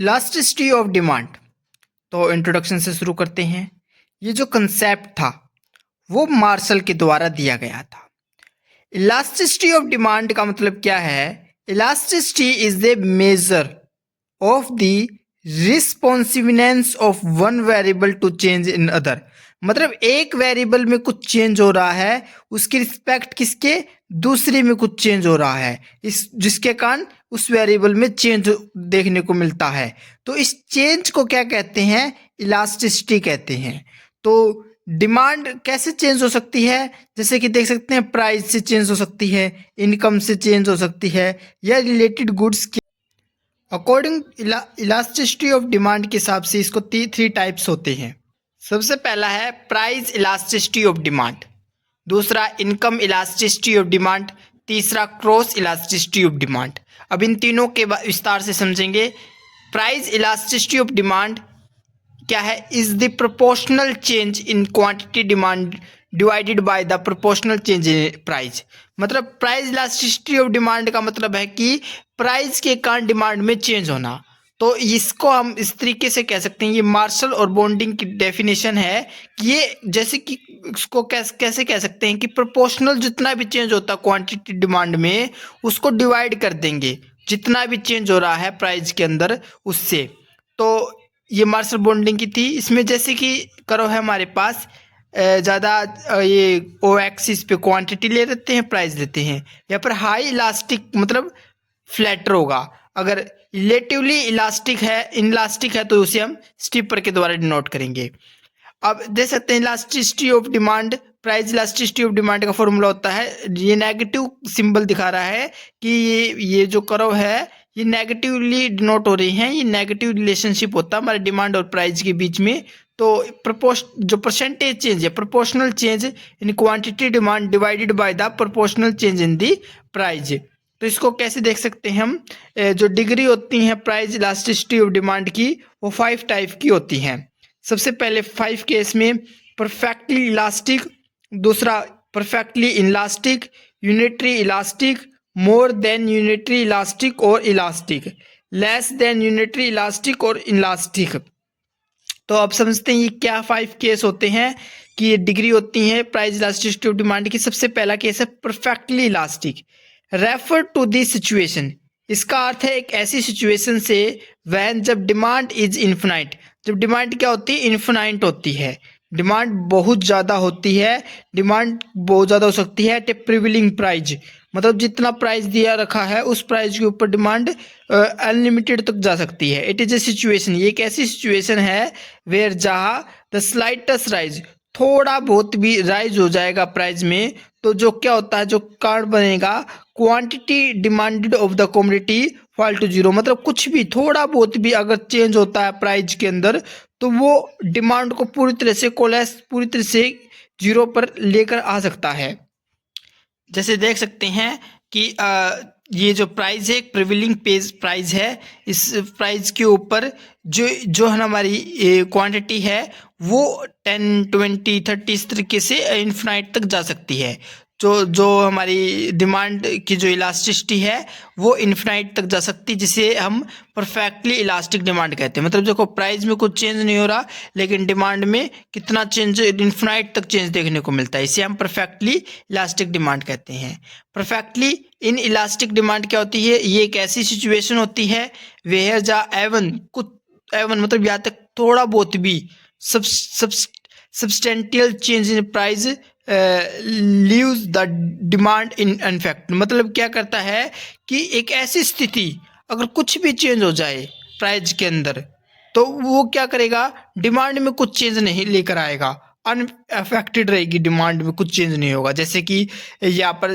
Elasticity of demand. तो introduction से शुरू करते हैं। ये जो कंसेप्ट था वो मार्शल के द्वारा दिया गया था। इलास्टिसिटी ऑफ डिमांड का मतलब क्या है? Elasticity is the measure of the responsiveness of one variable to change in other. मतलब एक वेरिएबल में कुछ चेंज हो रहा है, उसकी रिस्पेक्ट किसके? दूसरे में कुछ चेंज हो रहा है, इस जिसके कारण उस वेरिएबल में चेंज देखने को मिलता है। तो इस चेंज को क्या कहते हैं? इलास्टिसिटी कहते हैं। तो डिमांड कैसे चेंज हो सकती है? जैसे कि देख सकते हैं, प्राइस से चेंज हो सकती है, इनकम से चेंज हो सकती है, या रिलेटेड गुड्स के अकॉर्डिंग इलास्टिसिटी ऑफ डिमांड के हिसाब से इसको थ्री टाइप्स होते हैं। सबसे पहला है प्राइस इलास्टिसिटी ऑफ डिमांड, दूसरा इनकम इलास्टिसिटी ऑफ डिमांड, तीसरा क्रॉस इलास्टिसिटी ऑफ डिमांड। अब इन तीनों के विस्तार से समझेंगे। प्राइस इलास्टिसिटी ऑफ डिमांड क्या है? Is the proportional change in quantity demand divided by the proportional change in price. मतलब प्राइस इलास्टिसिटी ऑफ डिमांड का मतलब है कि प्राइस के कारण डिमांड में चेंज होना। तो इसको हम इस तरीके से कह सकते हैं, ये मार्शल और बॉन्डिंग की डेफिनेशन है कि ये जैसे कि इसको कैसे कह सकते हैं कि प्रोपोर्शनल जितना भी चेंज होता है क्वांटिटी डिमांड में, उसको डिवाइड कर देंगे जितना भी चेंज हो रहा है प्राइस के अंदर उससे। तो ये मार्शल बॉन्डिंग की थी। इसमें जैसे कि करो है हमारे पास ज़्यादा ये ओ एक्सिस पे क्वांटिटी ले लेते हैं, प्राइस लेते हैं। यहाँ पर हाई इलास्टिक मतलब फ्लैटर होगा। अगर रिलेटिवली इलास्टिक है, इनलास्टिक है, तो उसे हम स्टिपर के द्वारा डिनोट करेंगे। अब देख सकते हैं elasticity of demand, price elasticity of demand का फॉर्मूला होता है, ये नेगेटिव सिंबल दिखा रहा है कि ये जो कर्व है ये नेगेटिवली डिनोट हो रही हैं। ये नेगेटिव रिलेशनशिप होता है हमारे डिमांड और प्राइस के बीच में। तो जो परसेंटेज चेंज है, proportional change in quantity demand divided by the proportional change in the price. तो इसको कैसे देख सकते हैं हम? जो डिग्री होती हैं प्राइस इलास्टिसिटी ऑफ डिमांड की, वो 5 टाइप की होती हैं। सबसे पहले 5 केस में परफेक्टली इलास्टिक, दूसरा perfectly inelastic, unitary elastic, more than unitary elastic और elastic, less than unitary elastic और इनलास्टिक। तो आप समझते हैं ये क्या 5 केस होते हैं कि ये डिग्री होती है प्राइस इलास्टिसिटी ऑफ डिमांड की। सबसे पहला केस है perfectly elastic, refer to the situation. इसका अर्थ है एक ऐसी सिचुएशन से वैन जब डिमांड इज इन्फिनाइट। जब डिमांड क्या होती है? इन्फिनाइट होती है, डिमांड बहुत ज़्यादा होती है, डिमांड बहुत ज़्यादा हो सकती है एट ए प्रिविलिंग प्राइस। मतलब जितना प्राइस दिया रखा है उस प्राइस के ऊपर डिमांड अनलिमिटेड तक जा सकती है। इट इज़ ए सिचुएशन, ये एक ऐसी सिचुएशन है वेयर जहाँ द स्लाइटेस्ट राइज, थोड़ा बहुत भी राइज हो जाएगा प्राइस में, तो जो क्या होता है, जो कारण बनेगा, quantity demanded of the commodity fall to zero. मतलब कुछ भी थोड़ा बहुत भी अगर चेंज होता है प्राइस के अंदर, तो वो डिमांड को पूरी तरह से कोलैप्स, पूरी तरह से जीरो पर लेकर आ सकता है। जैसे देख सकते हैं कि ये जो प्राइस है एक प्रिविलिंग पेज प्राइस है। इस प्राइस के ऊपर जो है हमारी क्वांटिटी है वो 10, 20, 30 इस तरीके से इन्फिनाइट तक जा सकती है। जो हमारी डिमांड की जो इलास्टिसिटी है वो इन्फिनाइट तक जा सकती है, जिसे हम परफेक्टली इलास्टिक डिमांड कहते हैं। मतलब देखो प्राइस में कुछ चेंज नहीं हो रहा, लेकिन डिमांड में कितना चेंज, इन्फिनाइट तक चेंज देखने को मिलता है, इसे हम परफेक्टली इलास्टिक डिमांड कहते हैं। परफेक्टली इन इलास्टिक डिमांड क्या होती है? ये एक ऐसी सिचुएशन होती है वेयर जा एवन कुछ, एवन मतलब यहाँ तक थोड़ा बहुत भी substantial change in price leaves the demand in unaffected. मतलब क्या करता है कि एक ऐसी स्थिति अगर कुछ भी चेंज हो जाए प्राइस के अंदर, तो वो क्या करेगा? डिमांड में कुछ चेंज नहीं लेकर आएगा, अनअफेक्टेड रहेगी, डिमांड में कुछ चेंज नहीं होगा। जैसे कि यहाँ पर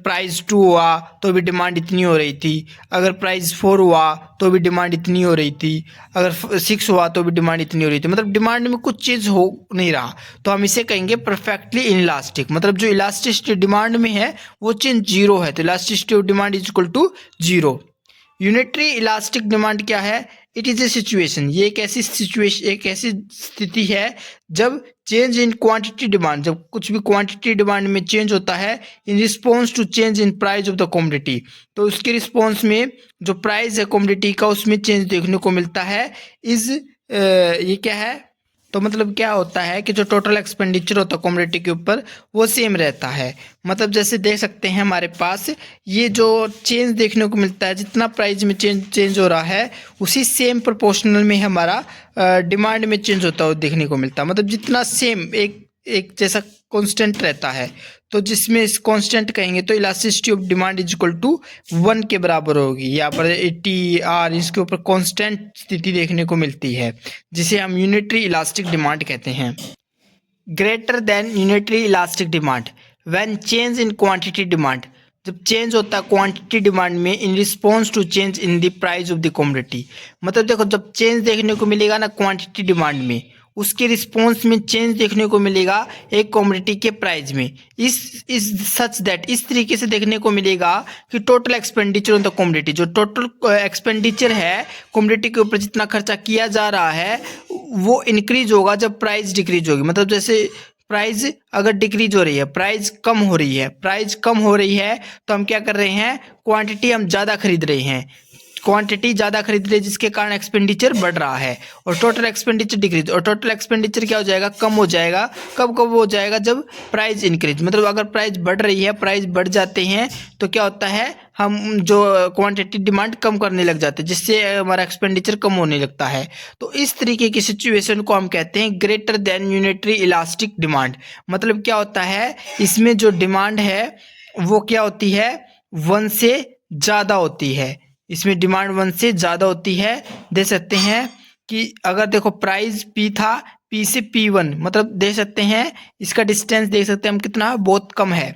प्राइस 2 हुआ तो भी डिमांड इतनी हो रही थी, अगर प्राइस 4 हुआ तो भी डिमांड इतनी हो रही थी, अगर 6 हुआ तो भी डिमांड इतनी हो रही थी। मतलब डिमांड में कुछ चीज़ हो नहीं रहा, तो हम इसे कहेंगे परफेक्टली इनलास्टिक। मतलब जो इलास्टिसिटी डिमांड में है वो चेंज जीरो है, तो elasticity of demand is equal to zero. Unitary elastic demand क्या है? इट इज ए सिचुएशन, ये एक ऐसी सिचुएशन, एक ऐसी स्थिति है जब चेंज इन क्वांटिटी डिमांड, जब कुछ भी क्वांटिटी डिमांड में चेंज होता है in response to change in price of the commodity, तो उसके रिस्पॉन्स में जो प्राइस है कमोडिटी का उसमें चेंज देखने को मिलता है। इज ये क्या है, तो मतलब क्या होता है कि जो टोटल एक्सपेंडिचर होता है कमोडिटी के ऊपर वो सेम रहता है। मतलब जैसे देख सकते हैं हमारे पास ये जो चेंज देखने को मिलता है, जितना प्राइस में चेंज हो रहा है उसी सेम प्रोपोर्शनल में हमारा डिमांड में चेंज होता है देखने को मिलता है। मतलब जितना सेम एक जैसा कांस्टेंट रहता है, तो जिसमें इस कांस्टेंट कहेंगे तो elasticity of demand is equal to 1 के बराबर होगी। यहाँ पर टी आर इसके ऊपर कांस्टेंट स्थिति देखने को मिलती है जिसे हम यूनिटरी इलास्टिक डिमांड कहते हैं। Greater than unitary elastic demand when change in quantity demand, जब चेंज होता है क्वांटिटी डिमांड में in response to change in the price of the commodity. मतलब देखो जब चेंज देखने को मिलेगा ना क्वांटिटी डिमांड में, उसके रिस्पॉन्स में चेंज देखने को मिलेगा एक कमोडिटी के प्राइस में। इस सच दैट, इस तरीके से देखने को मिलेगा कि total expenditure on the commodity, जो टोटल एक्सपेंडिचर है कमोडिटी के ऊपर जितना खर्चा किया जा रहा है वो इंक्रीज होगा जब प्राइस डिक्रीज होगी। मतलब जैसे प्राइस अगर डिक्रीज हो रही है, प्राइस कम हो रही है, प्राइस कम हो रही है तो हम क्या कर रहे हैं, क्वांटिटी हम ज़्यादा खरीद रहे हैं, क्वांटिटी ज़्यादा खरीद रहे हैं जिसके कारण एक्सपेंडिचर बढ़ रहा है और टोटल एक्सपेंडिचर डिक्रीज, और टोटल एक्सपेंडिचर क्या हो जाएगा, कम हो जाएगा। कब हो जाएगा, जब प्राइस इंक्रीज, मतलब अगर प्राइस बढ़ रही है, प्राइस बढ़ जाते हैं तो क्या होता है, हम जो क्वांटिटी डिमांड कम करने लग जाते हैं जिससे हमारा एक्सपेंडिचर कम होने लगता है। तो इस तरीके की सिचुएशन को हम कहते हैं greater than unitary elastic demand. मतलब क्या होता है, इसमें जो डिमांड है वो क्या होती है, 1 से ज़्यादा होती है, इसमें डिमांड 1 से ज़्यादा होती है। देख सकते हैं कि अगर देखो प्राइस P था, P से P1, मतलब देख सकते हैं इसका डिस्टेंस देख सकते हैं हम कितना बहुत कम है।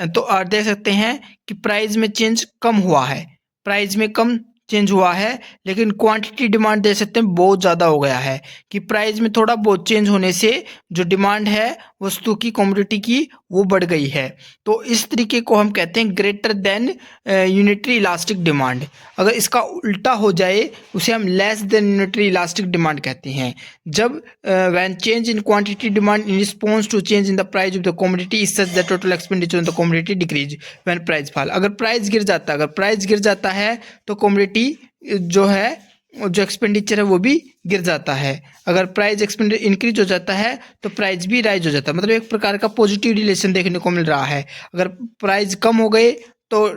तो और देख सकते हैं कि प्राइस में चेंज कम हुआ है, प्राइस में कम चेंज हुआ है, लेकिन क्वांटिटी डिमांड देख सकते हैं बहुत ज़्यादा हो गया है कि प्राइस में थोड़ा बहुत चेंज होने से जो डिमांड है वस्तु की, कमोडिटी की, वो बढ़ गई है। तो इस तरीके को हम कहते हैं greater than unitary elastic demand. अगर इसका उल्टा हो जाए उसे हम less than unitary elastic demand कहते हैं। जब when change in quantity demand in response to change in the price of the commodity is such that total expenditure on the commodity decrease when price fall. अगर price गिर जाता है, अगर price गिर जाता है तो कमोडिटी जो है, जो एक्सपेंडिचर है वो भी गिर जाता है। अगर प्राइस एक्सपेंडिचर इंक्रीज हो जाता है तो प्राइस भी राइज हो जाता है। मतलब एक प्रकार का पॉजिटिव रिलेशन देखने को मिल रहा है। अगर प्राइस कम हो गए तो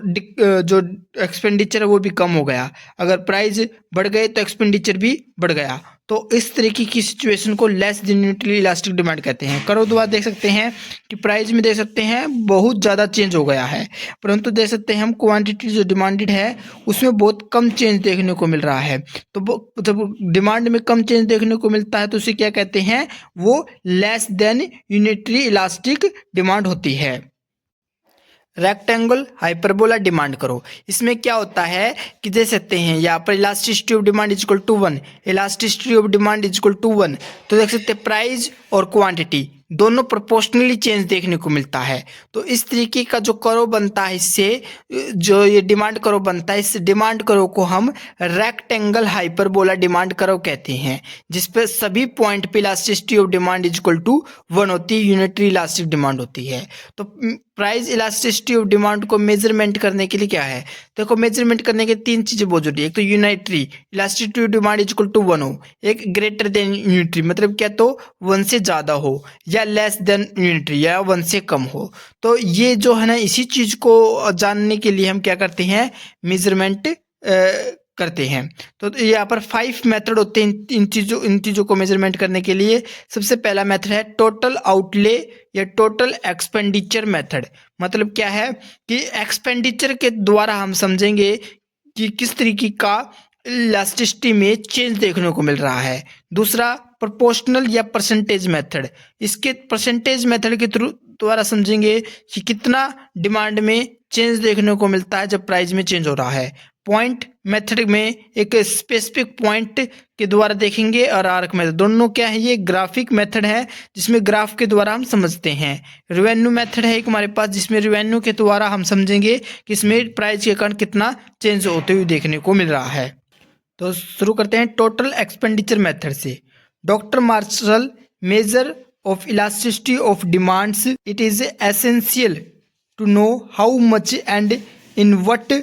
जो एक्सपेंडिचर है वो भी कम हो गया, अगर प्राइस बढ़ गए तो एक्सपेंडिचर भी बढ़ गया। तो इस तरीके की सिचुएशन को less than unitary elastic demand कहते हैं। करो दोबारा देख सकते हैं कि प्राइस में देख सकते हैं बहुत ज़्यादा चेंज हो गया है, परंतु देख सकते हैं हम क्वांटिटी जो डिमांडेड है उसमें बहुत कम चेंज देखने को मिल रहा है। तो जब डिमांड में कम चेंज देखने को मिलता है तो उसे क्या कहते हैं, वो less than unitary elastic demand होती है। रेक्टेंगल हाइपरबोला डिमांड करो, इसमें क्या होता है कि दे सकते हैं यहाँ पर elasticity of demand is equal to 1, elasticity of demand is equal to 1। तो देख सकते हैं प्राइस और क्वांटिटी दोनों प्रोपोर्शनली चेंज देखने को मिलता है। तो इस तरीके का जो करो बनता है, इससे जो ये डिमांड करो बनता है, इस डिमांड करो को हम रेक्टेंगल हाइपरबोला डिमांड करो कहते हैं, जिस पे सभी पॉइंट पे elasticity of demand is equal to 1 होती है, यूनिटरी इलास्टिक डिमांड होती है। तो प्राइस इलास्टिसिटी ऑफ डिमांड को मेजरमेंट करने के लिए क्या है, देखो मेजरमेंट करने के 3 चीज़ें बहुत जरूरी है। एक तो unitary elasticity of demand is equal to 1 हो, एक ग्रेटर देन यूनिटरी मतलब क्या तो 1 से ज़्यादा हो, या लेस देन यूनिटरी या 1 से कम हो। तो ये जो है ना, इसी चीज़ को जानने के लिए हम क्या करते हैं, मेजरमेंट करते हैं। तो यहाँ पर 5 मेथड होते हैं इन चीज़ों को मेजरमेंट करने के लिए। सबसे पहला मेथड है टोटल आउटले या टोटल एक्सपेंडिचर मेथड। मतलब क्या है कि एक्सपेंडिचर के द्वारा हम समझेंगे कि किस तरीके का इलास्टिसिटी में चेंज देखने को मिल रहा है। दूसरा प्रोपोर्शनल या परसेंटेज मेथड, इसके परसेंटेज मेथड के थ्रू द्वारा समझेंगे कि कितना डिमांड में चेंज देखने को मिलता है जब प्राइस में चेंज हो रहा है। पॉइंट मेथड में एक स्पेसिफिक पॉइंट के द्वारा देखेंगे, और आर्क मेथड दोनों क्या है, ये ग्राफिक मेथड है जिसमें ग्राफ के द्वारा हम समझते हैं। रेवेन्यू मेथड है एक हमारे पास, जिसमें रेवेन्यू के द्वारा हम समझेंगे कि इसमें प्राइस के कारण कितना चेंज होते हुए देखने को मिल रहा है। तो शुरू करते हैं टोटल एक्सपेंडिचर मेथड से। Doctor Marshall measure of elasticity of demands, it is essential to know how much and in what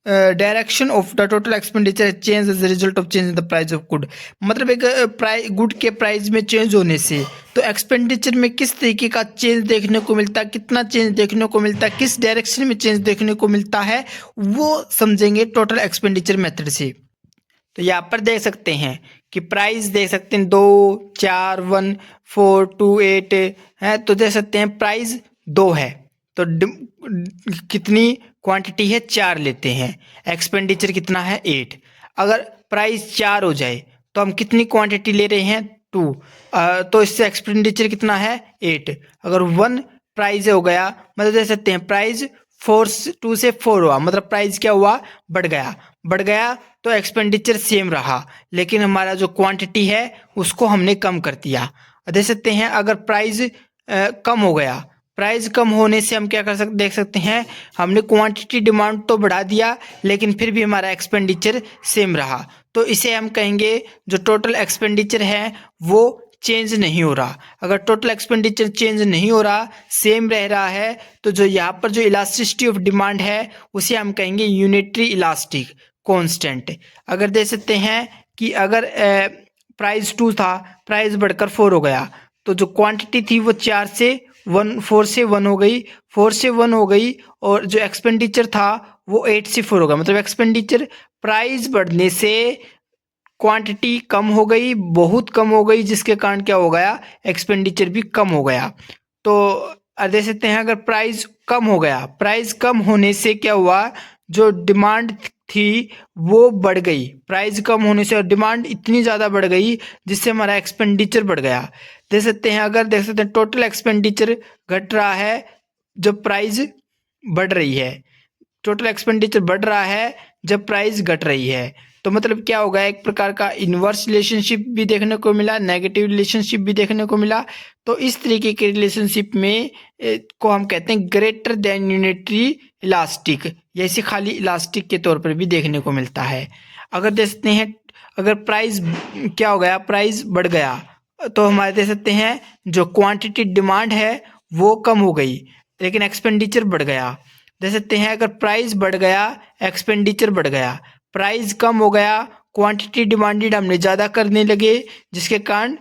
direction of the total expenditure change as a result of change in the price of good। मतलब एक good के price में change होने से तो expenditure में किस तरीके का चेंज देखने को मिलता है, कितना चेंज देखने को मिलता है, किस डायरेक्शन में चेंज देखने को मिलता है, वो समझेंगे टोटल एक्सपेंडिचर मेथड से। तो यहाँ पर देख सकते हैं कि प्राइस देख सकते हैं 2, 4, 1, 4, 2, 8 है। तो देख सकते हैं प्राइस 2 है तो कितनी क्वांटिटी है 4 लेते हैं, एक्सपेंडिचर कितना है 8। अगर प्राइस 4 हो जाए तो हम कितनी क्वांटिटी ले रहे हैं 2, तो इससे एक्सपेंडिचर कितना है 8। अगर 1 प्राइस हो गया मतलब देख सकते हैं प्राइस 2 से 4 हुआ, मतलब प्राइस क्या हुआ बढ़ गया तो एक्सपेंडिचर सेम रहा, लेकिन हमारा जो क्वांटिटी है उसको हमने कम कर दिया। देख सकते हैं अगर प्राइस कम हो गया, प्राइस कम होने से हम क्या कर सकते देख सकते हैं हमने क्वांटिटी डिमांड तो बढ़ा दिया लेकिन फिर भी हमारा एक्सपेंडिचर सेम रहा, तो इसे हम कहेंगे जो टोटल एक्सपेंडिचर है वो चेंज नहीं हो रहा। अगर टोटल एक्सपेंडिचर चेंज नहीं हो रहा, सेम रह रहा है, तो जो यहाँ पर जो इलास्टिसिटी ऑफ डिमांड है उसे हम कहेंगे यूनिटरी इलास्टिक कांस्टेंट। अगर देख सकते हैं कि अगर प्राइस 2 था, प्राइस बढ़कर 4 हो गया तो जो क्वांटिटी थी वो 4 से 1 हो गई, 4 से 1 हो गई, और जो एक्सपेंडिचर था वो 8 से 4 हो गया। मतलब एक्सपेंडिचर प्राइस बढ़ने से क्वांटिटी कम हो गई, बहुत कम हो गई, जिसके कारण क्या हो गया एक्सपेंडिचर भी कम हो गया। तो देख सकते हैं अगर प्राइस कम हो गया, प्राइस कम होने से क्या हुआ जो डिमांड थी वो बढ़ गई, प्राइस कम होने से और डिमांड इतनी ज़्यादा बढ़ गई जिससे हमारा एक्सपेंडिचर बढ़ गया। देख सकते हैं अगर देख सकते हैं टोटल एक्सपेंडिचर घट रहा है जब प्राइस बढ़ रही है, टोटल एक्सपेंडिचर बढ़ रहा है जब प्राइस घट रही है। तो मतलब क्या होगा एक प्रकार का इन्वर्स रिलेशनशिप भी देखने को मिला, नेगेटिव रिलेशनशिप भी देखने को मिला। तो इस तरीके के रिलेशनशिप में को हम कहते हैं ग्रेटर देन यूनिटरी इलास्टिक, या इसे खाली इलास्टिक के तौर पर भी देखने को मिलता है। अगर देखते हैं अगर प्राइस क्या हो गया प्राइस बढ़ गया तो हमारे देख सकते हैं जो क्वांटिटी डिमांड है वो कम हो गई लेकिन एक्सपेंडिचर बढ़ गया। देख सकते हैं अगर प्राइस बढ़ गया एक्सपेंडिचर बढ़ गया, प्राइस कम हो गया क्वांटिटी डिमांडेड हमने ज़्यादा करने लगे, जिसके कारण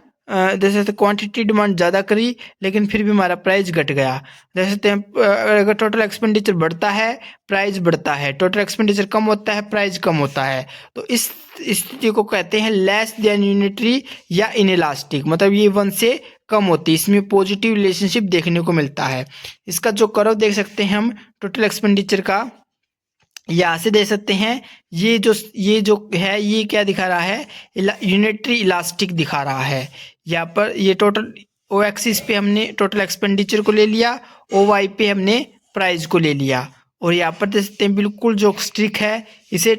जैसे क्वांटिटी डिमांड ज़्यादा करी लेकिन फिर भी हमारा प्राइस घट गया। जैसे अगर टोटल एक्सपेंडिचर बढ़ता है प्राइस बढ़ता है, टोटल एक्सपेंडिचर कम होता है प्राइस कम होता है। तो इस स्थिति को कहते हैं लेस देन यूनिटरी या इनइलास्टिक, मतलब ये 1 से कम होती है, इसमें पॉजिटिव रिलेशनशिप देखने को मिलता है। इसका जो कर्व देख सकते हैं हम टोटल एक्सपेंडिचर का, यहाँ से देख सकते हैं ये जो है ये क्या दिखा रहा है यूनिटरी इलास्टिक दिखा रहा है। यहाँ पर ये टोटल ओ एक्सिस पे हमने टोटल एक्सपेंडिचर को ले लिया, ओ वाई पे हमने प्राइस को ले लिया, और यहाँ पर देख सकते हैं बिल्कुल जो स्ट्रिक है इसे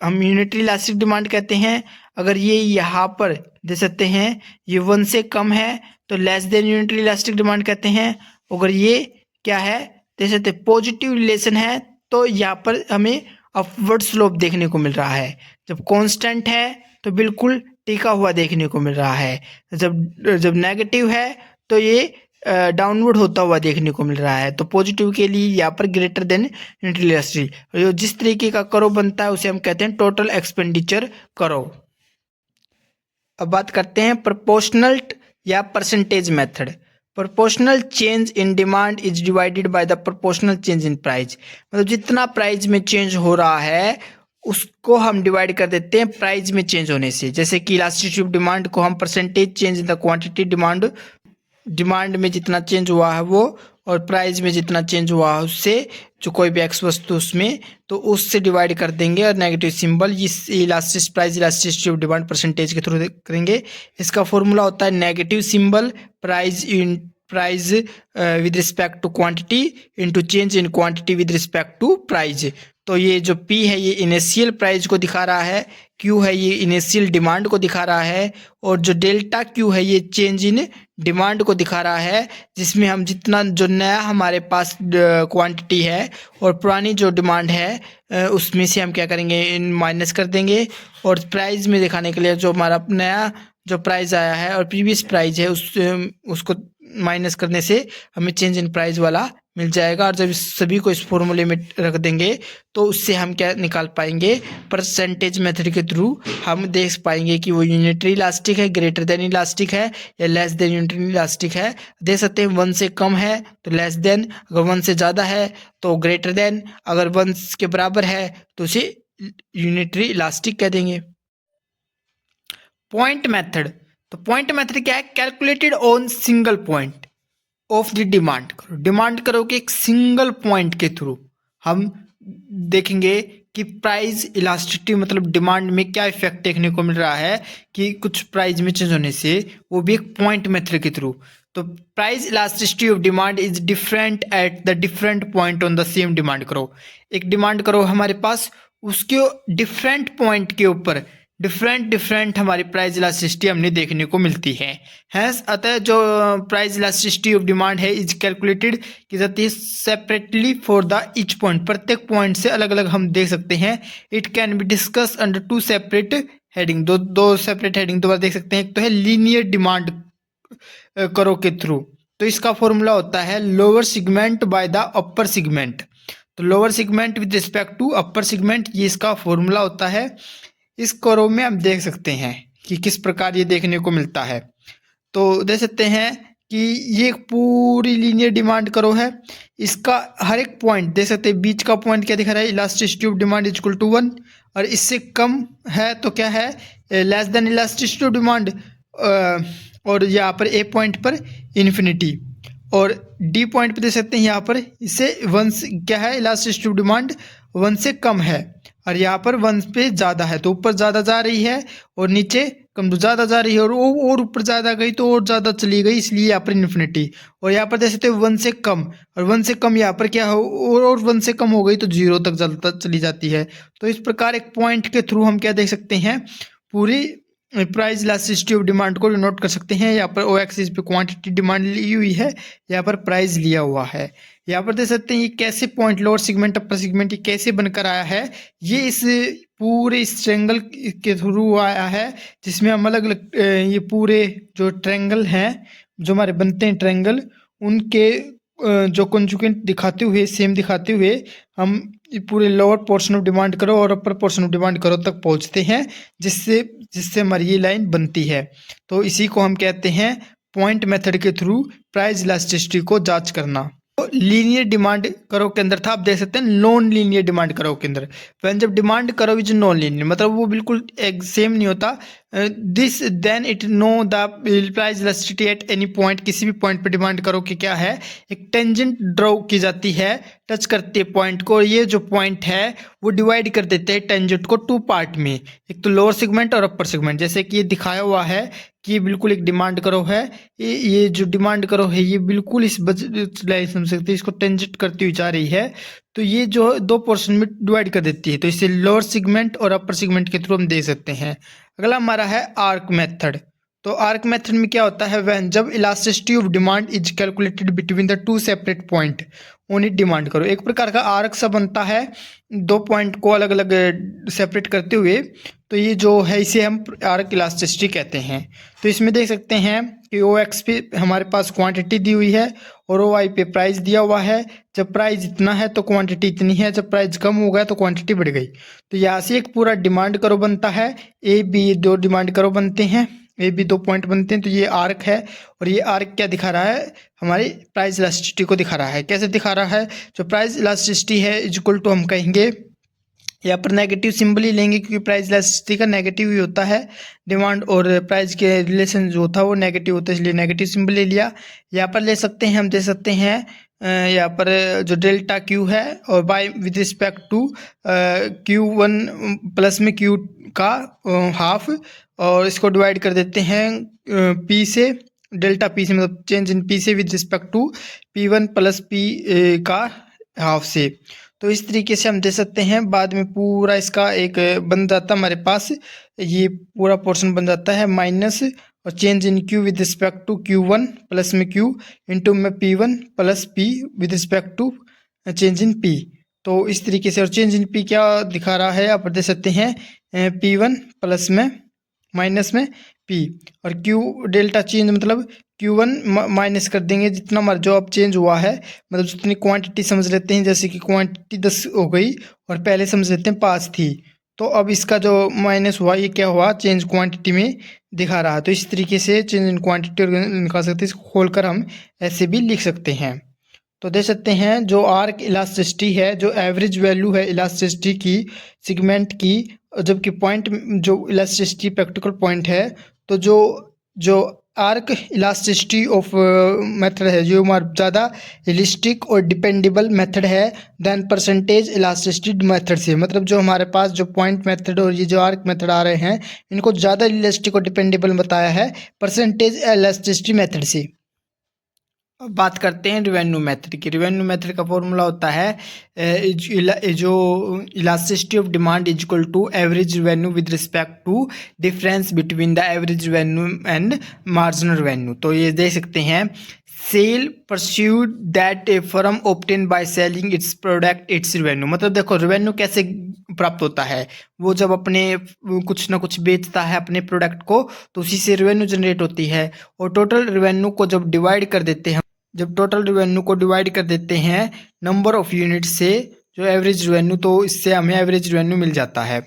हम यूनिटरी इलास्टिक डिमांड कहते हैं। अगर ये यहाँ पर देख सकते हैं ये 1 से कम है तो less than unitary elastic demand कहते हैं। अगर ये क्या है देख सकते हैं पॉजिटिव रिलेशन है तो यहाँ पर हमें अपवर्ड स्लोप देखने को मिल रहा है। जब कांस्टेंट है तो बिल्कुल टिका हुआ देखने को मिल रहा है, जब नेगेटिव है तो ये डाउनवर्ड होता हुआ देखने को मिल रहा है। तो पॉजिटिव के लिए यहाँ पर ग्रेटर देन यूनिटरी इलास्टिक, जिस तरीके का कर्व बनता है उसे हम कहते हैं टोटल एक्सपेंडिचर कर्व। अब बात करते हैं प्रोपोर्शनल या percentage method. Proportional change in demand is divided by the proportional change in price, मतलब जितना प्राइस में चेंज हो रहा है उसको हम डिवाइड कर देते हैं प्राइस में चेंज होने से। जैसे कि इलास्टिसिटी ऑफ डिमांड को हम percentage change in the quantity demand में जितना चेंज हुआ है वो, और प्राइस में जितना चेंज हुआ है उससे जो कोई भी एक्स वस्तु उसमें तो उससे डिवाइड कर देंगे, और नेगेटिव सिंबल इस price elasticity of demand percentage के थ्रू करेंगे। इसका फॉर्मूला होता है negative symbol price with respect to quantity into change in quantity with respect to price. तो ये जो P है ये इनिशियल प्राइस को दिखा रहा है, Q है ये इनिशियल डिमांड को दिखा रहा है, और जो डेल्टा Q है ये चेंज इन डिमांड को दिखा रहा है, जिसमें हम जितना जो नया हमारे पास क्वांटिटी है और पुरानी जो डिमांड है उसमें से हम क्या करेंगे, इन माइनस कर देंगे, और प्राइस में दिखाने के लिए जो हमारा नया जो प्राइस आया है और प्रीवियस प्राइस है उसको माइनस करने से हमें चेंज इन प्राइस वाला मिल जाएगा। और जब इस सभी को इस फॉर्मूले में रख देंगे तो उससे हम क्या निकाल पाएंगे, परसेंटेज मेथड के थ्रू हम देख पाएंगे कि वो यूनिटरी इलास्टिक है, ग्रेटर देन इलास्टिक है, या लेस देन यूनिटरी इलास्टिक है। देख सकते हैं 1 से कम है तो लेस देन, अगर 1 से ज़्यादा है तो ग्रेटर देन, अगर 1 के बराबर है तो उसे यूनिटरी इलास्टिक कह देंगे। पॉइंट मेथड, तो पॉइंट मेथड क्या है, calculated on single point of the demand करो। डिमांड करो के एक सिंगल पॉइंट के थ्रू हम देखेंगे कि प्राइस इलास्टिसिटी मतलब डिमांड में क्या इफेक्ट देखने को मिल रहा है कि कुछ प्राइस में चेंज होने से, वो भी एक पॉइंट मेथड के थ्रू। तो price elasticity of demand is different at the different point on the same demand करो। एक डिमांड करो हमारे पास, उसके डिफरेंट पॉइंट के ऊपर डिफरेंट हमारी प्राइस इलास्टिसिटी हमने देखने को मिलती है। हैंस अतः जो प्राइस इलास्टिसिटी ऑफ डिमांड है इज कैलकुलेटेड की जाती है separately for the each point. प्रत्येक पॉइंट से अलग अलग हम देख सकते हैं। It can be discuss under 2 separate heading, दो सेपरेट हेडिंग दोबारा देख सकते हैं। एक तो है लीनियर डिमांड करो के थ्रू, तो इसका फॉर्मूला होता है lower segment by the upper segment. तो lower segment with respect to upper segment, ये इसका फॉर्मूला होता है। इस करो में हम देख सकते हैं कि किस प्रकार ये देखने को मिलता है। तो देख सकते हैं कि ये पूरी लीनियर डिमांड करो है, इसका हर एक पॉइंट देख सकते हैं। बीच का पॉइंट क्या दिखा रहा है, elasticity of demand is equal to 1, और इससे कम है तो क्या है, less than elasticity of demand, और यहाँ पर ए पॉइंट पर इन्फिनिटी, और डी पॉइंट पे देख सकते हैं यहाँ पर इससे 1 क्या है, इलास्टिसिटी ऑफ डिमांड 1 से कम है, और यहाँ पर 1 पे ज़्यादा है तो ऊपर ज़्यादा जा रही है, और नीचे कम तो ज़्यादा जा रही है, और ऊपर ज़्यादा गई तो और ज़्यादा चली गई, इसलिए यहाँ पर इन्फिनिटी। और यहाँ पर देख सकते हो 1 से कम, और 1 से कम यहाँ पर क्या हो, और 1 से कम हो गई तो 0 तक चली जाती है। तो इस प्रकार एक पॉइंट के थ्रू हम क्या देख सकते हैं, पूरी प्राइस इलास्टिसिटी ऑफ डिमांड को नोट कर सकते हैं। यहाँ पर ओ एक्सिस पे क्वांटिटी डिमांड ली हुई है, यहाँ पर प्राइस लिया हुआ है। यहाँ पर देख सकते हैं ये कैसे पॉइंट लोअर सेगमेंट अपर सेगमेंट ये कैसे बनकर आया है, ये इस पूरे इस ट्रायंगल के थ्रू आया है, जिसमें हम अलग अलग ये पूरे जो ट्रायंगल हैं जो हमारे बनते हैं ट्रायंगल, उनके जो कंजुगेंट दिखाते हुए सेम दिखाते हुए हम पूरे लोअर पोर्शन ऑफ डिमांड करो और अपर पोर्शन ऑफ डिमांड करो तक पहुंचते हैं, जिससे हमारी ये लाइन बनती है। तो इसी को हम कहते हैं पॉइंट मेथड के थ्रू प्राइस इलास्टिसिटी को जांच करना। तो लीनियर डिमांड करो के अंदर था, आप देख सकते हैं नॉन लीनियर डिमांड करो के अंदर, जब डिमांड करो इज नॉन लीनियर मतलब वो बिल्कुल एक सेम नहीं होता, this then it know the price elasticity at any point, किसी भी पॉइंट पर डिमांड करो कि क्या है, एक टेंजेंट ड्रॉ की जाती है, टच करती है पॉइंट को, ये जो पॉइंट है वो डिवाइड कर देते हैं टेंजेंट को 2 पार्ट में, एक तो लोअर सेगमेंट और अपर सेगमेंट। जैसे कि ये दिखाया हुआ है कि ये बिल्कुल एक डिमांड करो है, ये जो डिमांड करो है ये बिल्कुल इस लाइन समझ सकते हैं, इसको टेंजेंट करती हुई जा रही है, तो ये जो 2 पोर्शन में डिवाइड कर देती है, तो इसे लोअर सेगमेंट और अपर सेगमेंट के थ्रू हम दे सकते हैं। अगला हमारा है आर्क मेथड। तो आर्क मेथड में क्या होता है, वह जब elasticity of demand is calculated between the 2 separate point on it demand करो। एक प्रकार का आर्क सा बनता है 2 पॉइंट को अलग अलग सेपरेट करते हुए, तो ये जो है इसे हम आर्क इलास्टिसिटी कहते हैं। तो इसमें देख सकते हैं कि ओ एक्स पे हमारे पास क्वांटिटी दी हुई है और ओ वाई पे प्राइस दिया हुआ है। जब प्राइस इतना है तो क्वांटिटी इतनी है, जब प्राइस कम हो गया तो क्वांटिटी बढ़ गई। तो यहाँ से एक पूरा डिमांड करो बनता है, ए बी 2 डिमांड करो बनते हैं, ए बी 2 पॉइंट बनते हैं, तो ये आर्क है। और ये आर्क क्या दिखा रहा है, हमारी प्राइस इलास्टिसिटी को दिखा रहा है। कैसे दिखा रहा है, जो प्राइस इलास्टिसिटी है इज इक्वल टू हम कहेंगे, यहाँ पर नेगेटिव सिंबल ही लेंगे क्योंकि प्राइस इलास्टिसिटी का नेगेटिव ही होता है, डिमांड और प्राइस के रिलेशन जो होता है वो नेगेटिव होता है, इसलिए नेगेटिव सिंबल ले लिया। यहाँ पर ले सकते हैं, हम दे सकते हैं यहाँ पर जो डेल्टा क्यू है और by with respect to Q1 plus में Q का हाफ, और इसको डिवाइड कर देते हैं P से, डेल्टा P से मतलब चेंज इन P से with respect to P1 plus P का हाफ से। तो इस तरीके से हम दे सकते हैं। बाद में पूरा इसका एक बन जाता हमारे पास, ये पूरा पोर्शन बन जाता है माइनस और change in Q with respect to Q1 plus में Q इंटू में P1 plus P with respect to change in P। तो इस तरीके से, और चेंज इन P क्या दिखा रहा है आप दे सकते हैं P1 प्लस में माइनस में P, और Q डेल्टा चेंज मतलब Q1 माइनस कर देंगे जितना हमारा जो अब चेंज हुआ है, मतलब जितनी क्वांटिटी समझ लेते हैं, जैसे कि क्वांटिटी 10 हो गई और पहले समझ लेते हैं 5 थी, तो अब इसका जो माइनस हुआ ये क्या हुआ, चेंज क्वांटिटी में दिखा रहा है। तो इस तरीके से चेंज इन क्वांटिटी निकाल सकते हैं, इसको खोलकर हम ऐसे भी लिख सकते हैं। तो देख सकते हैं जो आर्क इलास्टिसिटी है, जो एवरेज वैल्यू है इलास्टिसिटी की सिगमेंट की, जबकि पॉइंट जो इलास्टिसिटी प्रैक्टिकल पॉइंट है, तो जो जो आर्क इलास्टिसिटी ऑफ मेथड है जो हमारा ज़्यादा रियलिस्टिक और डिपेंडेबल मेथड है देन परसेंटेज इलास्टिसिटी मेथड से। मतलब जो हमारे पास जो पॉइंट मेथड और ये जो आर्क मेथड आ रहे हैं, इनको ज़्यादा रियलिस्टिक और डिपेंडेबल बताया है परसेंटेज इलास्टिसिटी मेथड से। अब बात करते हैं रिवेन्यू मेथड की। रिवेन्यू मेथड का फॉर्मूला होता है जो elasticity of demand is equal to average revenue with respect to difference between the average revenue and marginal revenue. तो ये देख सकते हैं, sale pursued that a firm obtain by selling its product its revenue. मतलब देखो revenue कैसे प्राप्त होता है, वो जब अपने कुछ ना कुछ बेचता है अपने प्रोडक्ट को, तो उसी से रिवेन्यू जनरेट होती है। और टोटल रिवेन्यू को जब डिवाइड कर देते हैं, जब टोटल रिवेन्यू को डिवाइड कर देते हैं नंबर ऑफ यूनिट से, जो एवरेज रिवेन्यू, तो इससे हमें एवरेज रिवेन्यू मिल जाता है।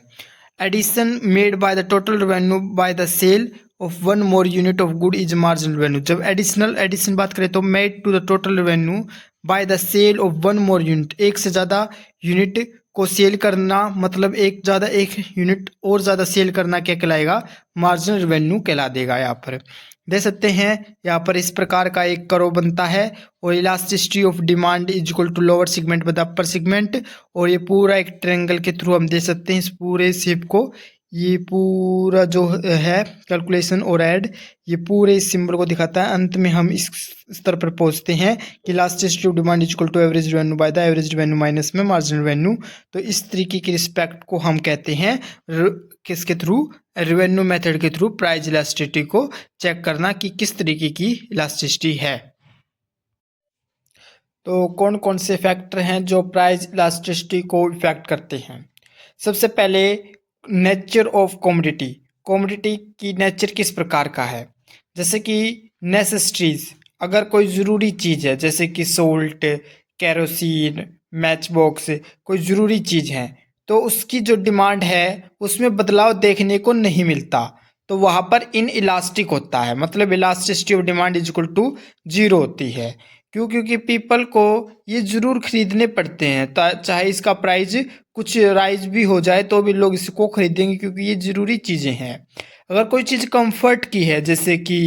Addition made by the total revenue by the sale of one more unit of good is marginal revenue. जब एडिशन बात करें तो made to the total revenue by the sale of one more unit, एक से ज़्यादा unit को cell करना, मतलब एक यूनिट और ज़्यादा सेल करना क्या कहलाएगा, मार्जिनल रिवेन्यू कहला देगा। यहाँ पर देख सकते हैं, यहाँ पर इस प्रकार का एक कर्व बनता है, और elasticity of demand is equal to lower segment by the upper segment, और ये पूरा एक ट्रायंगल के थ्रू हम दे सकते हैं इस पूरे शेप को। ये पूरा जो है कैलकुलेशन और ऐड, ये पूरे इस सिंबल को दिखाता है। अंत में हम इस स्तर पर पहुंचते हैं कि elasticity of demand is equal to average revenue by the average revenue minus में मार्जिनल रिवेन्यू। तो इस तरीके की रिस्पेक्ट को हम कहते हैं किसके थ्रू, रिवेन्यू मेथड के थ्रू प्राइस इलास्टिसिटी को चेक करना कि किस तरीके की इलास्टिसिटी है। तो कौन कौन से फैक्टर हैं जो प्राइस इलास्टिसिटी को इफेक्ट करते हैं। सबसे पहले नेचर ऑफ कमोडिटी। कमोडिटी की नेचर किस प्रकार का है, जैसे कि नेसेसिटीज, अगर कोई ज़रूरी चीज़ है जैसे कि सोल्ट, केरोसिन, मैच बॉक्स, कोई ज़रूरी चीज़ है, तो उसकी जो डिमांड है उसमें बदलाव देखने को नहीं मिलता, तो वहाँ पर इन इलास्टिक होता है, मतलब elasticity of demand is equal to 0 होती है। क्यों, क्योंकि पीपल को ये ज़रूर खरीदने पड़ते हैं, चाहे इसका प्राइस कुछ राइज भी हो जाए तो भी लोग इसको खरीदेंगे, क्योंकि ये ज़रूरी चीज़ें हैं। अगर कोई चीज़ कंफर्ट की है जैसे कि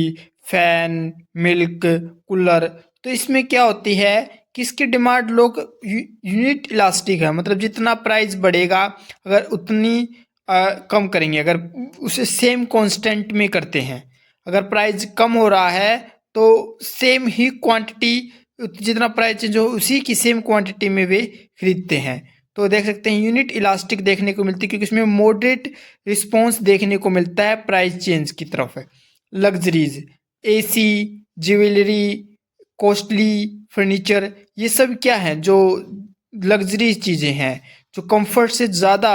फैन, मिल्क, कूलर, तो इसमें क्या होती है कि इसकी डिमांड लोग यूनिट इलास्टिक है, मतलब जितना प्राइस बढ़ेगा अगर उतनी कम करेंगे, अगर उसे सेम कांस्टेंट में करते हैं, अगर प्राइस कम हो रहा है तो सेम ही क्वांटिटी, जितना प्राइस चेंज हो उसी की सेम क्वांटिटी में वे खरीदते हैं। तो देख सकते हैं यूनिट इलास्टिक देखने को मिलती है, क्योंकि इसमें मॉडरेट रिस्पॉन्स देखने को मिलता है प्राइस चेंज की तरफ। Luxuries, AC, jewellery, costly furniture, ये सब क्या है, जो लग्जरी चीज़ें हैं, जो कंफर्ट से ज़्यादा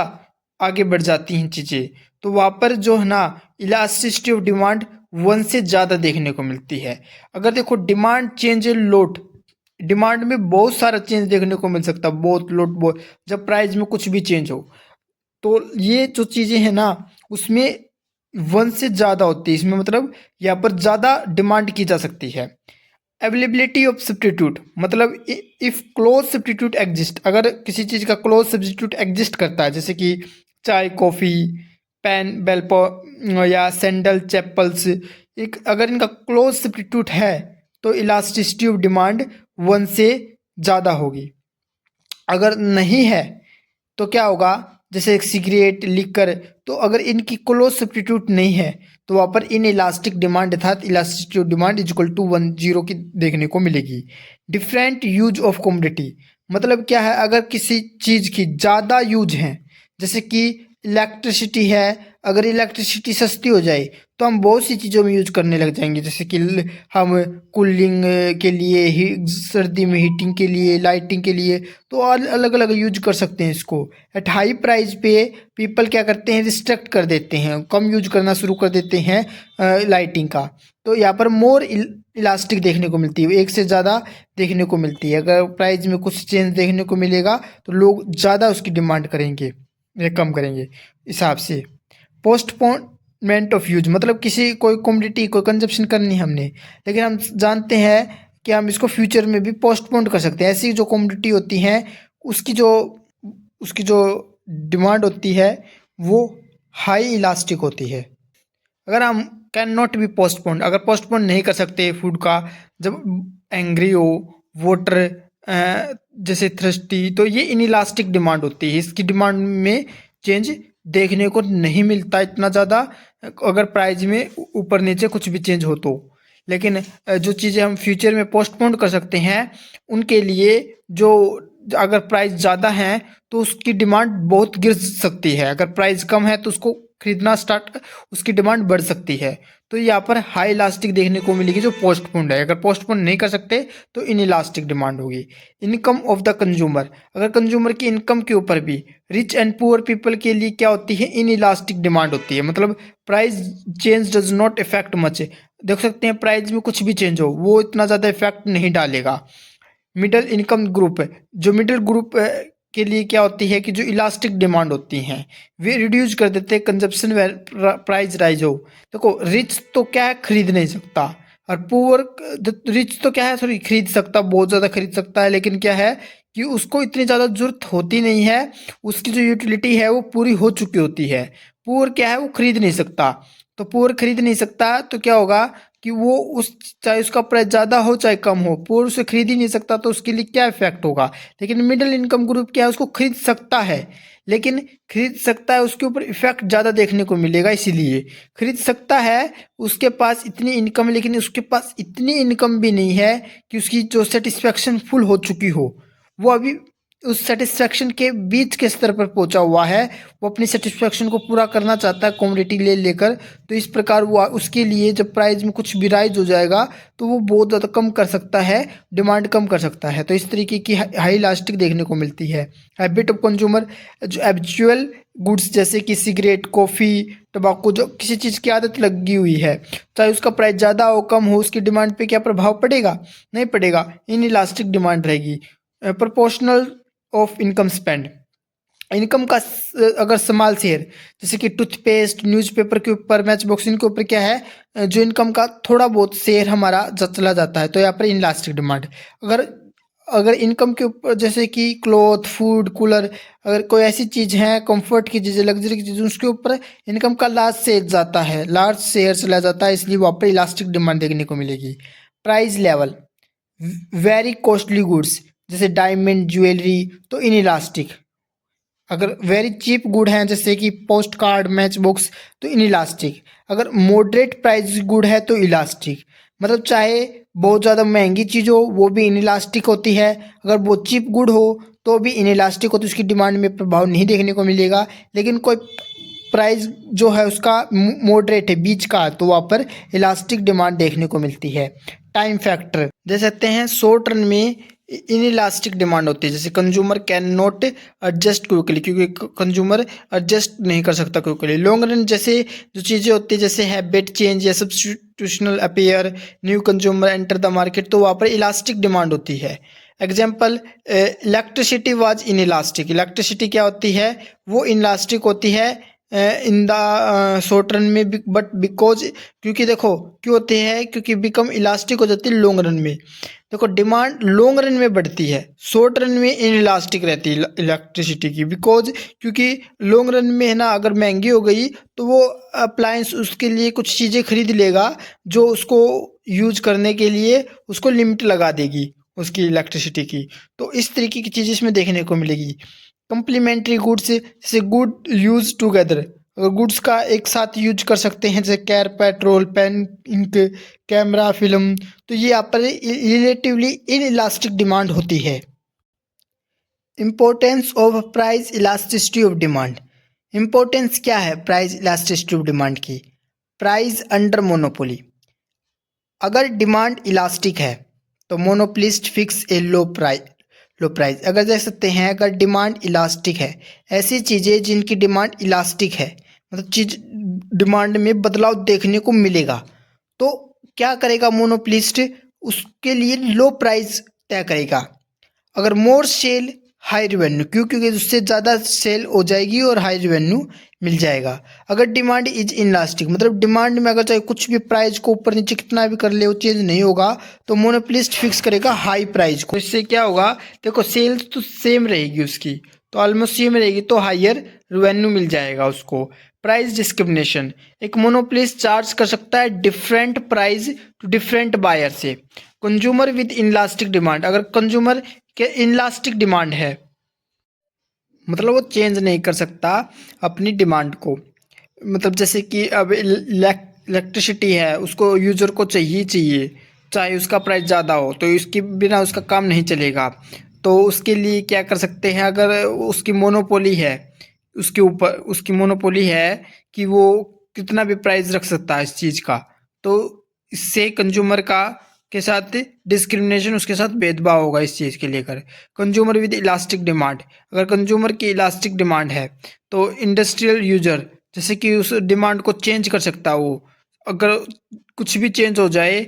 आगे बढ़ जाती हैं चीज़ें, तो वहाँ पर जो है ना इलास्टिसिटी ऑफ डिमांड 1 से ज़्यादा देखने को मिलती है। अगर देखो डिमांड चेंज लोट, डिमांड में बहुत सारा चेंज देखने को मिल सकता है, बहुत लोट बहुत, जब प्राइस में कुछ भी चेंज हो, तो ये जो चीज़ें हैं ना उसमें 1 से ज़्यादा होती है, इसमें मतलब यहाँ पर ज़्यादा डिमांड की जा सकती है। अवेलेबिलिटी ऑफ सब्सटीट्यूट, मतलब इफ़ क्लोज सब्सटीट्यूट एग्जिस्ट, अगर किसी चीज़ का क्लोज सब्सटीट्यूट एग्जिस्ट करता है, जैसे कि चाय, कॉफ़ी, पेन, बेल या सैंडल, चैपल्स, एक अगर इनका क्लोज सब्सटीट्यूट है तो इलास्टिसिटी ऑफ डिमांड 1 से ज़्यादा होगी। अगर नहीं है तो क्या होगा, जैसे एक सिगरेट, लिकर, तो अगर इनकी क्लोज सब्सटीट्यूट नहीं है तो वहाँ पर इन इलास्टिक डिमांड अर्थात elasticity of demand is equal to 1 0 की देखने को मिलेगी। डिफरेंट यूज ऑफ कमोडिटी, मतलब क्या है, अगर किसी चीज़ की ज़्यादा यूज है, जैसे कि इलेक्ट्रिसिटी है, अगर इलेक्ट्रिसिटी सस्ती हो जाए तो हम बहुत सी चीज़ों में यूज करने लग जाएंगे, जैसे कि हम कूलिंग के लिए सर्दी में हीटिंग के लिए, लाइटिंग के लिए, तो अलग अलग यूज कर सकते हैं इसको। एट हाई प्राइस पे पीपल क्या करते हैं, रिस्ट्रिक्ट कर देते हैं, कम यूज करना शुरू कर देते हैं लाइटिंग का। तो यहाँ पर मोर इलास्टिक देखने को मिलती है, एक से ज़्यादा देखने को मिलती है। अगर प्राइस में कुछ चेंज देखने को मिलेगा तो लोग ज़्यादा उसकी डिमांड करेंगे या कम करेंगे हिसाब से। पोस्टपोनमेंट ऑफ यूज, मतलब किसी कोई कमोडिटी कोई कंजप्शन करनी है हमने, लेकिन हम जानते हैं कि हम इसको फ्यूचर में भी पोस्टपोन कर सकते हैं। ऐसी जो कमोडिटी होती हैं उसकी जो डिमांड होती है वो हाई इलास्टिक होती है। अगर हम कैन नॉट बी पोस्टपोन, अगर पोस्टपोन नहीं कर सकते फूड का, जब एंग्री हो, वोटर जैसे थ्रस्टी, तो ये इनइलास्टिक डिमांड होती है। इसकी डिमांड में चेंज देखने को नहीं मिलता इतना ज़्यादा, अगर प्राइस में ऊपर नीचे कुछ भी चेंज हो तो। लेकिन जो चीज़ें हम फ्यूचर में पोस्टपोन कर सकते हैं उनके लिए, जो अगर प्राइस ज़्यादा है तो उसकी डिमांड बहुत गिर सकती है, अगर प्राइस कम है तो उसको खरीदना स्टार्ट, उसकी डिमांड बढ़ सकती है। तो यहाँ पर हाई इलास्टिक देखने को मिलेगी जो पोस्टपोन्ड है। अगर पोस्टपोन नहीं कर सकते तो इन इलास्टिक डिमांड होगी। इनकम ऑफ द कंज्यूमर, अगर कंज्यूमर की इनकम के ऊपर भी रिच एंड पुअर पीपल के लिए क्या होती है, इन इलास्टिक डिमांड होती है। मतलब price change does not effect much, देख सकते हैं प्राइस में कुछ भी चेंज हो वो इतना ज़्यादा इफेक्ट नहीं डालेगा। मिडिल इनकम ग्रुप, जो मिडिल ग्रुप के लिए क्या होती है कि जो इलास्टिक डिमांड होती हैं वे रिड्यूस कर देते हैं कंजप्शन प्राइस राइज हो। देखो रिच तो क्या है, खरीद नहीं सकता, और पुअर, रिच तो क्या है, सॉरी, खरीद सकता, बहुत ज़्यादा खरीद सकता है, लेकिन क्या है कि उसको इतनी ज़्यादा जरूरत होती नहीं है, उसकी जो यूटिलिटी है वो पूरी हो चुकी होती है। पुअर क्या है, वो खरीद नहीं सकता। तो पुअर खरीद नहीं सकता तो क्या होगा कि वो उस, चाहे उसका प्राइस ज़्यादा हो चाहे कम हो, पुअर उसे खरीद ही नहीं सकता, तो उसके लिए क्या इफेक्ट होगा। लेकिन मिडिल इनकम ग्रुप क्या है, उसको खरीद सकता है, लेकिन खरीद सकता है उसके ऊपर इफेक्ट ज़्यादा देखने को मिलेगा। इसीलिए खरीद सकता है, उसके पास इतनी इनकम है, लेकिन उसके पास इतनी इनकम भी नहीं है कि उसकी जो सेटिस्फैक्शन फुल हो चुकी हो, वो अभी उस सेटिस्फैक्शन के बीच के स्तर पर पहुंचा हुआ है, वो अपनी सेटिस्फैक्शन को पूरा करना चाहता है कमोडिटी ले लेकर। तो इस प्रकार वो उसके लिए जब प्राइस में कुछ भी राइज हो जाएगा तो वो बहुत ज़्यादा कम कर सकता है, डिमांड कम कर सकता है। तो इस तरीके की हाई इलास्टिक देखने को मिलती है। हैबिट ऑफ कंज्यूमर, जो एब्चुअल गुड्स जैसे कि सिगरेट, कॉफ़ी, टबाको, जो किसी चीज़ की आदत लगी हुई है, चाहे उसका प्राइस ज़्यादा हो कम हो, उसकी डिमांड पे क्या प्रभाव पड़ेगा, नहीं पड़ेगा, इन इलास्टिक डिमांड रहेगी। Proportional of income spend, income का अगर स्मॉल शेयर, जैसे कि टूथपेस्ट, न्यूज़पेपर के ऊपर, मैच बॉक्स, इनके ऊपर क्या है, जो इनकम का थोड़ा बहुत शेयर हमारा चला जाता है, तो यहाँ पर इनलास्टिक डिमांड। अगर अगर इनकम के ऊपर जैसे कि क्लॉथ, फूड, कूलर, अगर कोई ऐसी चीज़ है, कंफर्ट की चीज़ें, लग्जरी की चीज़ें, उसके ऊपर इनकम का लार्ज शेयर जाता है, लार्ज शेयर चला जाता है, इसलिए वहाँ पर इलास्टिक डिमांड देखने को मिलेगी। Price level, very costly goods जैसे डायमंड, ज्वेलरी, तो इन इलास्टिक। अगर वेरी चीप गुड हैं जैसे कि पोस्ट कार्ड, मैच बॉक्स, तो इन इलास्टिक। अगर मॉडरेट प्राइस गुड है तो इलास्टिक, मतलब चाहे बहुत ज़्यादा महंगी चीज़ हो वो भी इन इलास्टिक होती है, अगर बहुत चीप गुड हो तो भी इन इलास्टिक हो, तो उसकी डिमांड में प्रभाव नहीं देखने को मिलेगा। लेकिन कोई प्राइस जो है उसका मॉडरेट है, बीच का, तो वहाँ पर इलास्टिक डिमांड देखने को मिलती है। टाइम फैक्टर दे सकते हैं, शॉर्ट रन में इन इलास्टिक डिमांड होती है, जैसे consumer can not adjust quickly, क्योंकि कंज्यूमर एडजस्ट नहीं कर सकता क्विकली। लॉन्ग रन जैसे जो चीज़ें होती है, जैसे हैबिट चेंज या substitutional appear, new consumer enter the market, तो वहाँ पर इलास्टिक डिमांड होती है। Example, electricity was in elastic, electricity क्या होती है, वो इलास्टिक होती है इन द शॉर्ट रन में, बट बिकॉज, क्योंकि देखो क्यों होते हैं, क्योंकि बिकम इलास्टिक हो जाती है लॉन्ग रन में। देखो डिमांड लॉन्ग रन में बढ़ती है, शॉर्ट रन में इन इलास्टिक रहती है इलेक्ट्रिसिटी की, बिकॉज क्योंकि लॉन्ग रन में है ना, अगर महंगी हो गई तो वो अप्लायंस उसके लिए कुछ चीज़ें खरीद लेगा जो उसको यूज करने के लिए उसको लिमिट लगा देगी उसकी इलेक्ट्रिसिटी की। तो इस तरीके की चीज़ इसमें देखने को मिलेगी। कंप्लीमेंट्री गुड्स जैसे गुड यूज टुगेदर, अगर गुड्स का एक साथ यूज कर सकते हैं, जैसे car, petrol, pen, ink, camera, film, तो ये यहाँ पर रिलेटिवली इन इलास्टिक डिमांड होती है। Importance of price elasticity of demand. Importance क्या है प्राइस इलास्टिसिटी ऑफ डिमांड की? Price under monopoly. अगर डिमांड इलास्टिक है तो monopolist fix a low price. अगर देख सकते हैं अगर डिमांड इलास्टिक है, ऐसी चीज़ें जिनकी डिमांड इलास्टिक है मतलब चीज डिमांड में बदलाव देखने को मिलेगा, तो क्या करेगा मोनोपोलिस्ट? उसके लिए लो प्राइस तय करेगा। अगर मोर सेल हाई रिवेन्यू, क्यों? क्योंकि उससे ज़्यादा सेल हो जाएगी और हाई रिवेन्यू मिल जाएगा। अगर डिमांड इज इनलास्टिक मतलब डिमांड में अगर चाहे कुछ भी प्राइस को ऊपर नीचे कितना भी कर ले वो चेंज नहीं होगा, तो मोनोपोलिस्ट फिक्स करेगा हाई प्राइस को। इससे क्या होगा? देखो सेल्स तो सेम रहेगी उसकी, तो ऑलमोस्ट सेम रहेगी, तो हायर रिवेन्यू मिल जाएगा उसको। प्राइस डिस्क्रिमिनेशन, एक मोनोपोलिस्ट चार्ज कर सकता है different price to different buyer से। कंज्यूमर विद इनलास्टिक डिमांड, अगर कंज्यूमर के इनलास्टिक डिमांड है मतलब वो चेंज नहीं कर सकता अपनी डिमांड को। मतलब जैसे कि अब इलेक्ट्रिसिटी है, उसको यूज़र को चाहिए, चाहे उसका प्राइस ज़्यादा हो, तो इसके बिना उसका काम नहीं चलेगा। तो उसके लिए क्या कर सकते हैं? अगर उसकी मोनोपोली है, उसके ऊपर उसकी मोनोपोली है कि वो कितना भी प्राइस रख सकता है इस चीज़ का, तो इससे कंज्यूमर का के साथ डिस्क्रिमिनेशन, उसके साथ भेदभाव होगा इस चीज़ के लेकर। कंज्यूमर विद इलास्टिक डिमांड, अगर कंज्यूमर की इलास्टिक डिमांड है तो इंडस्ट्रियल यूजर जैसे कि उस डिमांड को चेंज कर सकता है वो। अगर कुछ भी चेंज हो जाए,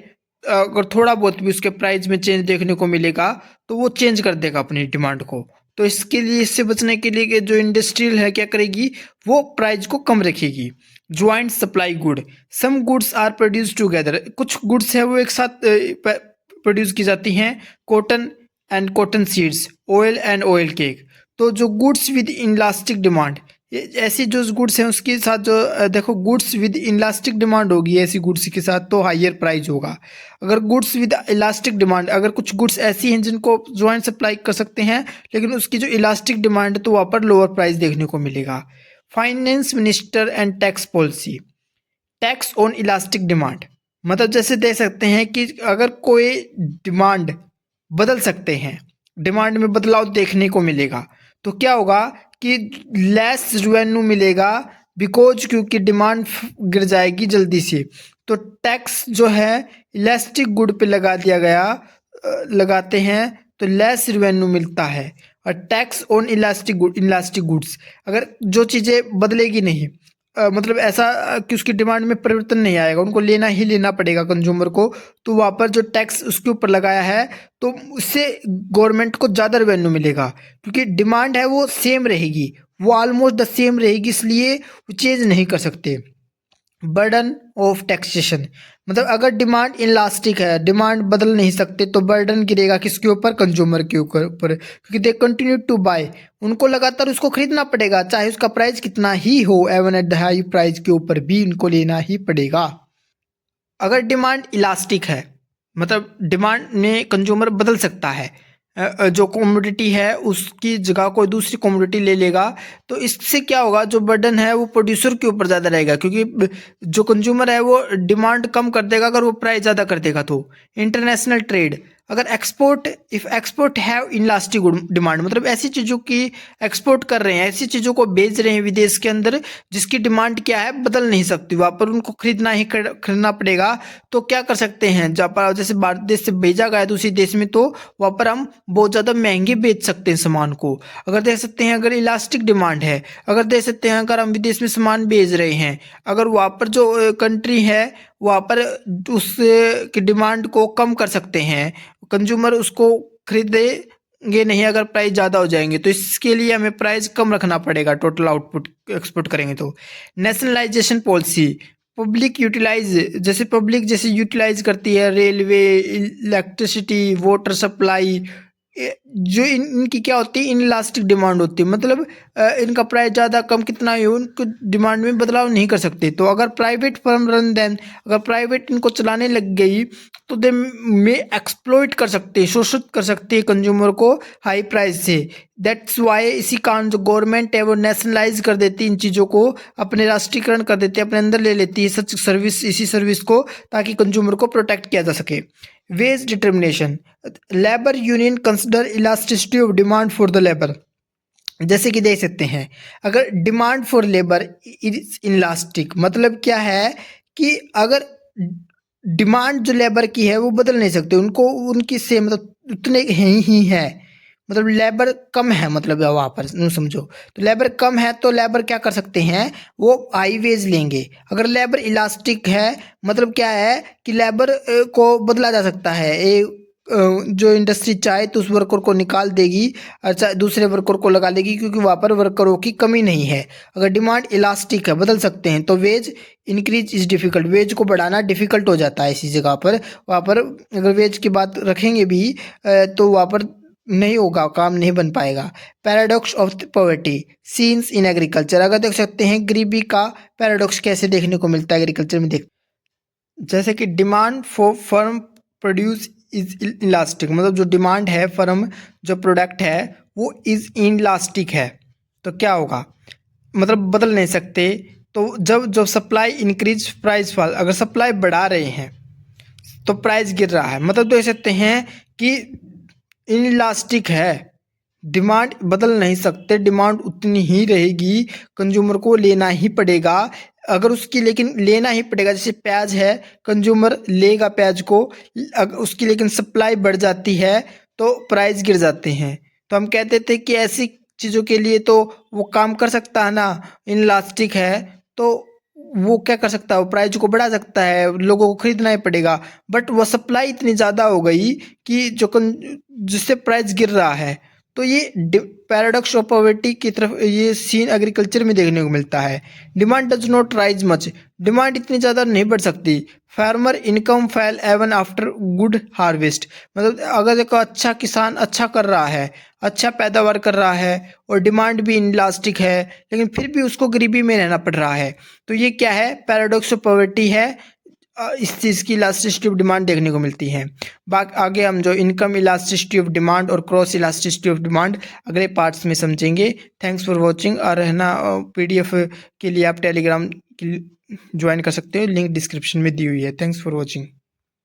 अगर थोड़ा बहुत भी उसके प्राइस में चेंज देखने को मिलेगा, तो वो चेंज कर देगा अपनी डिमांड को। तो इसके लिए, इससे बचने के लिए कि जो इंडस्ट्रियल है क्या करेगी, वो प्राइस को कम रखेगी। Joint supply good, some goods are produce together, कुछ गुड्स है वो एक साथ प्रोड्यूस की जाती हैं। Cotton and cotton seeds, oil and oil cake. तो जो गुड्स विद इनलास्टिक डिमांड, ऐसी जो गुड्स हैं उसके साथ जो देखो गुड्स विद इलास्टिक डिमांड होगी ऐसी गुड्स के साथ, तो हायर प्राइस होगा। अगर गुड्स विद इलास्टिक डिमांड, अगर कुछ गुड्स ऐसी हैं जिनको ज्वाइंट सप्लाई कर सकते हैं लेकिन उसकी जो इलास्टिक डिमांड है तो वहाँ पर लोअर प्राइस देखने को मिलेगा। Finance minister and tax policy, tax on elastic demand, मतलब जैसे देख सकते हैं कि अगर कोई डिमांड बदल सकते हैं, डिमांड में बदलाव देखने को मिलेगा, तो क्या होगा कि लेस रेवेन्यू मिलेगा, बिकॉज क्योंकि डिमांड गिर जाएगी जल्दी से। तो टैक्स जो है इलास्टिक गुड पे लगा दिया गया, लगाते हैं तो लेस रेवेन्यू मिलता है। और टैक्स ऑन इलास्टिक गुड्स, अगर जो चीज़ें बदलेगी नहीं, मतलब ऐसा कि उसकी डिमांड में परिवर्तन नहीं आएगा, उनको लेना ही लेना पड़ेगा कंज्यूमर को, तो वहाँ पर जो टैक्स उसके ऊपर लगाया है तो उससे गवर्नमेंट को ज़्यादा रेवेन्यू मिलेगा, क्योंकि डिमांड है वो सेम रहेगी, वो ऑलमोस्ट द सेम रहेगी, इसलिए वो चेंज नहीं कर सकते। बर्डन ऑफ टैक्सेशन, मतलब अगर डिमांड इलास्टिक है, डिमांड बदल नहीं सकते, तो बर्डन गिरेगा किसके ऊपर? कंज्यूमर के ऊपर, क्योंकि दे कंटिन्यू टू बाय, उनको लगातार उसको खरीदना पड़ेगा, चाहे उसका प्राइस कितना ही हो, even at the high price के ऊपर भी उनको लेना ही पड़ेगा। अगर डिमांड इलास्टिक है मतलब डिमांड में कंज्यूमर बदल सकता है, जो कमोडिटी है उसकी जगह कोई दूसरी कमोडिटी ले लेगा, तो इससे क्या होगा? जो बर्डन है वो प्रोड्यूसर के ऊपर ज़्यादा रहेगा, क्योंकि जो कंज्यूमर है वो डिमांड कम कर देगा अगर वो प्राइस ज़्यादा कर देगा। तो इंटरनेशनल ट्रेड, अगर एक्सपोर्ट हैव इनलास्टिक डिमांड, मतलब ऐसी चीज़ों की एक्सपोर्ट कर रहे हैं, ऐसी चीज़ों को बेच रहे हैं विदेश के अंदर जिसकी डिमांड क्या है, बदल नहीं सकती, वहाँ पर उनको खरीदना पड़ेगा। तो क्या कर सकते हैं, जहाँ पर जैसे भारत देश से भेजा गया दूसरे देश में, तो वहाँ पर हम बहुत ज़्यादा महंगे बेच सकते हैं सामान को। अगर देख सकते हैं अगर इलास्टिक डिमांड है, अगर देख सकते हैं अगर हम विदेश में सामान भेज रहे हैं, अगर वहाँ पर जो कंट्री है वहाँ पर उस की डिमांड को कम कर सकते हैं, कंज्यूमर उसको खरीदेंगे नहीं अगर प्राइस ज़्यादा हो जाएंगे, तो इसके लिए हमें प्राइस कम रखना पड़ेगा टोटल आउटपुट एक्सपोर्ट करेंगे। तो नेशनलाइजेशन पॉलिसी, पब्लिक जैसे यूटिलाइज करती है रेलवे, इलेक्ट्रिसिटी, वाटर सप्लाई, जो इनकी क्या होती है, इनलास्टिक डिमांड होती है, मतलब इनका प्राइस ज़्यादा कम कितना ही हो, उनको डिमांड में बदलाव नहीं कर सकते। तो अगर प्राइवेट फर्म रन देन, अगर प्राइवेट इनको चलाने लग गई तो दे में एक्सप्लॉइट कर सकते हैं, शोषित कर सकते हैं कंज्यूमर को हाई प्राइस से। दैट्स वाई इसी कारण जो गवर्नमेंट है वो नेशनलाइज कर देती है इन चीज़ों को, अपने राष्ट्रीयकरण कर देती है, अपने अंदर ले लेती है सच सर्विस, इसी सर्विस को, ताकि कंज्यूमर को प्रोटेक्ट किया जा सके। Wage determination, labour union consider elasticity of demand for the labour. जैसे कि देख सकते हैं, अगर demand for labour is elastic, मतलब क्या है कि अगर डिमांड जो लेबर की है वो बदल नहीं सकते, उनको उनकी से मतलब उतने ही है, मतलब लेबर कम है, मतलब वहाँ पर समझो, तो लेबर कम है तो लेबर क्या कर सकते हैं, वो हाई वेज लेंगे। अगर लेबर इलास्टिक है मतलब क्या है कि लेबर को बदला जा सकता है, जो इंडस्ट्री चाहे तो उस वर्कर को निकाल देगी, अच्छा दूसरे वर्कर को लगा लेगी, क्योंकि वहाँ पर वर्करों की कमी नहीं है। अगर डिमांड इलास्टिक है, बदल सकते हैं, तो wage increase is difficult, wage को बढ़ाना डिफिकल्ट हो जाता है इसी जगह पर। वहाँ पर अगर वेज की बात रखेंगे भी तो वहाँ पर नहीं होगा, काम नहीं बन पाएगा। Paradox of poverty scenes in agriculture, अगर देख सकते हैं गरीबी का पैराडॉक्स कैसे देखने को मिलता है एग्रीकल्चर में, देख जैसे कि demand for firm produce is elastic, मतलब जो डिमांड है फर्म जो प्रोडक्ट है वो इज इनलास्टिक है, तो क्या होगा, मतलब बदल नहीं सकते। तो जब जब सप्लाई इंक्रीज प्राइस फॉल, अगर सप्लाई बढ़ा रहे हैं तो प्राइस गिर रहा है, मतलब देख सकते हैं कि इनलास्टिक है, डिमांड बदल नहीं सकते, डिमांड उतनी ही रहेगी, कंज्यूमर को लेना ही पड़ेगा। अगर उसकी लेकिन लेना ही पड़ेगा, जैसे प्याज है, कंज्यूमर लेगा प्याज को, अगर उसकी लेकिन सप्लाई बढ़ जाती है तो प्राइस गिर जाते हैं। तो हम कहते थे कि ऐसी चीज़ों के लिए तो वो काम कर सकता है ना, इनलास्टिक है तो वो क्या कर सकता है, वो प्राइस को बढ़ा सकता है, लोगों को खरीदना ही पड़ेगा। बट वो सप्लाई इतनी ज़्यादा हो गई कि जिससे प्राइस गिर रहा है। तो ये पैराडॉक्स ऑफ पॉवर्टी की तरफ ये सीन एग्रीकल्चर में देखने को मिलता है। Demand does not rise much, demand इतनी ज़्यादा नहीं बढ़ सकती। Farmer income fail even after good harvest, मतलब अगर देखो अच्छा किसान अच्छा कर रहा है, अच्छा पैदावार कर रहा है और डिमांड भी इनलास्टिक है, लेकिन फिर भी उसको गरीबी में रहना पड़ रहा है। तो ये क्या है, पैराडॉक्स ऑफ पॉवर्टी है। इस चीज़ की इलास्टिसिटी ऑफ डिमांड देखने को मिलती है। आगे हम जो इनकम इलास्टिसिटी ऑफ डिमांड और क्रॉस इलास्टिसिटी ऑफ डिमांड अगले पार्ट्स में समझेंगे। Thanks for watching. और है ना, पीडीएफ के लिए आप टेलीग्राम ज्वाइन कर सकते हो, लिंक डिस्क्रिप्शन में दी हुई है। Thanks for watching.